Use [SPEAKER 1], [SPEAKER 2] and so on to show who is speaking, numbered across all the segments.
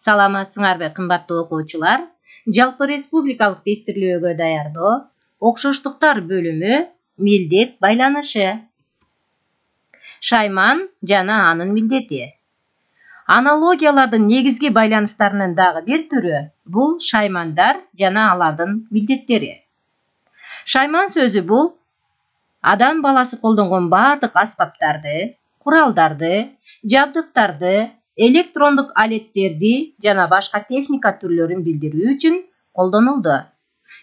[SPEAKER 1] Саламатсыңарбы кымбаттуу окуучулар? Жалпы республикалык тестирлөөгө даярдоо окшоштуктар бөлүмү милдет байланышы. Шайман жана анын милдети. Аналогиялардын негизги байланыштарынын дагы бир түрү бул шаймандар жана алардын милдеттери. Шайман сөзү бул адам баласы колдонгон бардык аспаптарды, куралдарды, жабдыктарды, электрондук алеттерди жана башка техника түрлөрүн билдирүү үчүн колдонулду.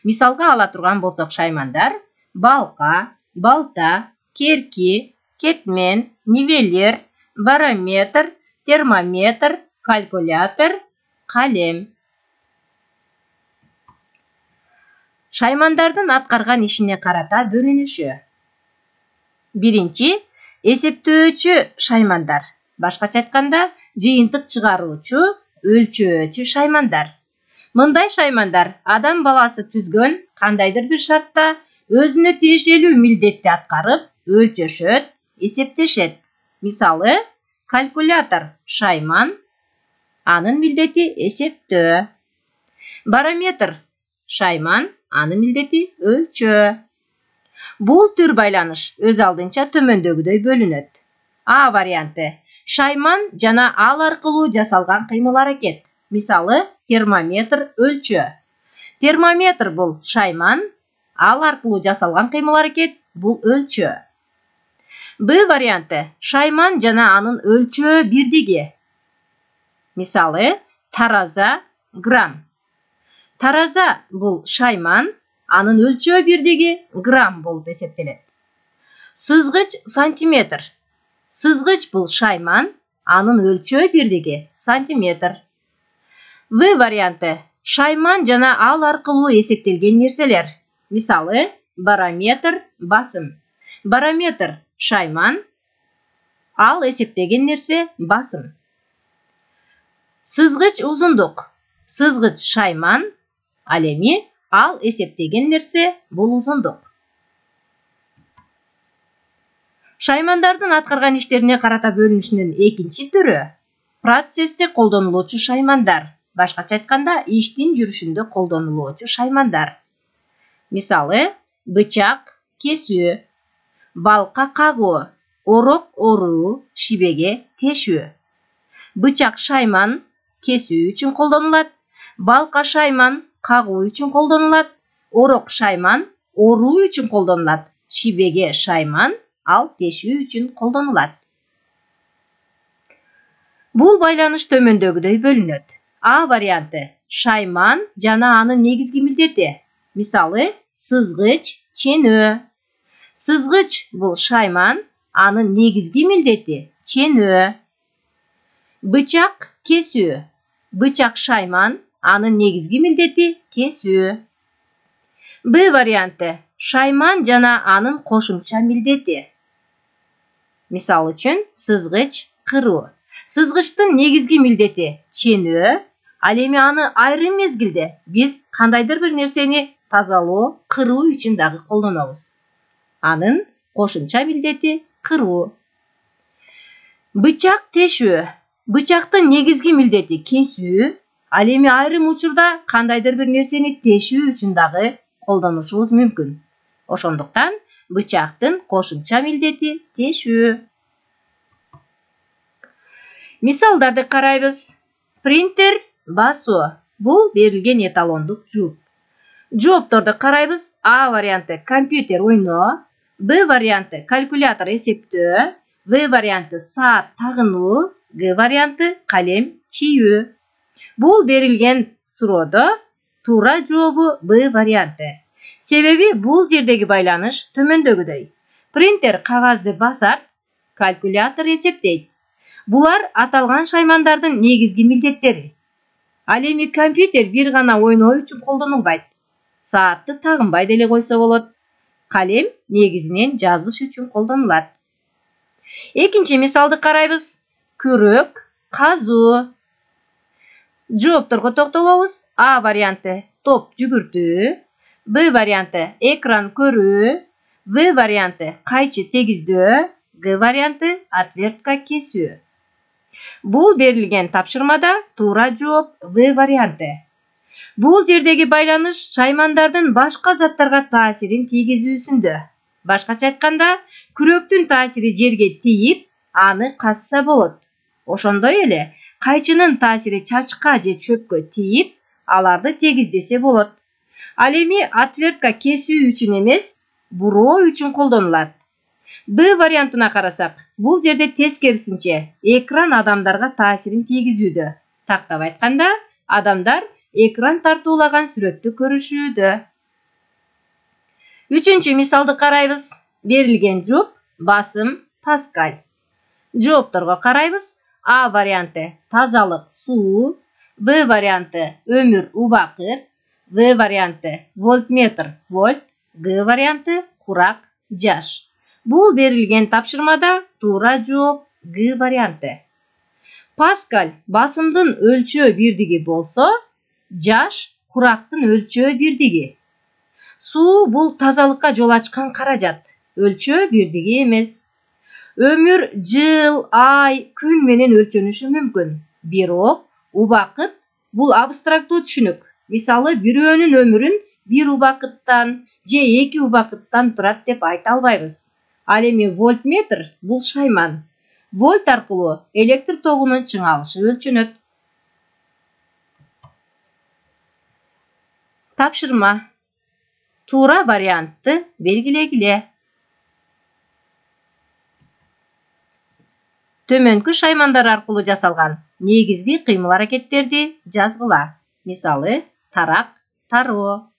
[SPEAKER 1] Мисалга ала турган болсок, шаймандар балка, балта, керки, кетмен, нивелир, барометр, термометр, калькулятор, калем. Шаймандардын аткарган ишине карата бөлүнүшү. Биринчи, эсептөөчү шаймандар. Башкача айтканда, жыйынтык чыгаруучу, өлчөөчү шаймандар. Мындай шаймандар адам баласы түзгөн кандайдыр бир шартта өзүнө тиешелүү милдетти аткарып, өлчөшөт, эсептешет. Мисалы, калькулятор шайман, анын милдети эсептөө. Барометр шайман, анын милдети өлчөө. Бул түр байланыш өз алдынча төмөндөгүдөй бөлүнөт. А варианты: шайман жана ал аркылуу жасалган кыймыл-аракет. Мисалы, термометр өлчөө. Термометр бул шайман, ал аркылуу жасалган кыймыл-аракет бул өлчөө. Б варианты: шайман жана анын өлчөө бирдиги. Мисалы, тараза грамм. Тараза бул шайман, анын өлчөө бирдиги грамм болуп эсептелет. Сызгыч сантиметр. Сызгыч бул шайман, анын өлчөө бирдиги сантиметр. В варианты: шайман жана ал аркылуу эсептелген нерселер. Мисалы, барометр басым. Барометр шайман, ал эсептеген нерсе басым. Сызгыч узундук. Сызгыч шайман, ал эми ал эсептеген нерсе бул узундук. Шаймандардын аткарган иштерине карата бөлүнүшүнүн экинчи түрү процессте колдонулуучу шаймандар. Башкача айтканда, иштин жүрүшүндө колдонулуучу шаймандар. Мисалы, бычак кесүү, балка кагуу, орок оруу, шибеге тешүү. Бычак шайман кесүү үчүн колдонулат, балка шайман кагуу үчүн колдонулат, орок шайман оруу үчүн колдонулат, шибеге шайман ал тешүү үчүн колдонулат. Бул байланыш төмөндөгүдөй бөлүнөт. А варианты: шайман жана анын негизги милдети. Мисалы, сызгыч ченөө. Сызгыч бул шайман, анын негизги милдети ченөө. Бычак кесүү. Бычак шайман, анын негизги милдети кесүү. Б варианты: шайман жана анын кошумча милдети. Мисал үчүн, сызгыч кыруу. Сызгычтын негизги милдети ченөө, ал эми аны айрым мезгилде биз кандайдыр бир нерсени тазалоо, кыруу үчүн дагы колдонобуз. Анын кошумча милдети кыруу. Бычак тешүү. Бычактын негизги милдети кесүү, ал эми айрым учурда кандайдыр бир нерсени тешүү үчүн дагы колдонушубуз мүмкүн. Ошондуктан бычактын кошумча милдети тешүү. Мисалдарды карайбыз. Принтер басуу. Бул берилген эталондук жооп. Жоопторду карайбыз. А варианты: компьютер ойноо. Б варианты: калькулятор эсептөө. В варианты: саат тагынуу. Г варианты: калем чийүү. Бул берилген суроодо туура жообу Б варианты. Себеби бул жердеги байланыш төмөндөгүдөй. Принтер кагазды басат, калькулятор эсептейт. Булар аталган шаймандардын негизги милдеттери. Ал эми компьютер бир гана ойноо үчүн колдонулбайт. Саатты тагынбай деле койсо болот. Калем негизинен жазыш үчүн колдонулат. Экинчи мисалды карайбыз. Күрөк казуу. Жоопторго токтолобуз. А варианты: топ жүгүртүү. Б варианты: экран көрүү. В варианты: кайчы тегиздөө. Г варианты: отвертка кесүү. Бул берилген тапшырмада туура жооп В варианты. Бул жердеги байланыш шаймандардын башка заттарга таасирин тийгизүүсүндө. Башкача айтканда, күрөктүн таасири жерге тийип, аны касса болот. Ошондой эле, кайчынын таасири чачка же чөпкө тийип, аларды тегиздесе болот. Ал эми отвертка кесүү үчүн эмес, буроо үчүн колдонулат. Б вариантына карасак, бул жерде тескерисинче экран адамдарга таасирин тийгизүүдө. Тактап айтканда, адамдар экран тартуулаган сүрөттү көрүшүүдө. Үчүнчү мисалды карайбыз. Берилген жооп басым Паскаль. Жоопторго карайбыз. А варианты тазалык суу, Б варианты өмүр убакыт, В варианты вольтметр вольт, Г варианты курак жаш. Бул берилген тапшырмада туура жооп Г варианты. Паскаль басымдын өлчөө бирдиги болсо, жаш курактын өлчөө бирдиги. Суу бул тазалыкка жол ачкан каражат, өлчөө бирдиги эмес. Өмүр жыл, ай, күн менен өлчөнүшү мүмкүн. Бирок убакыт бул абстрактуу түшүнүк. Мисалы, бирөөнүн өмүрүн бир убакыттан же эки убакыттан турат деп айта албайбыз. Ал эми вольтметр бул шайман. Вольт аркылуу электр тогунун чыңалышы өлчөнөт. Тапшырма. Туура вариантты белгилегиле. Төмөнкү шаймандар аркылуу жасалган негизги кыймыл-аракеттерди жазгыла. Мисалы, тарак, тароо.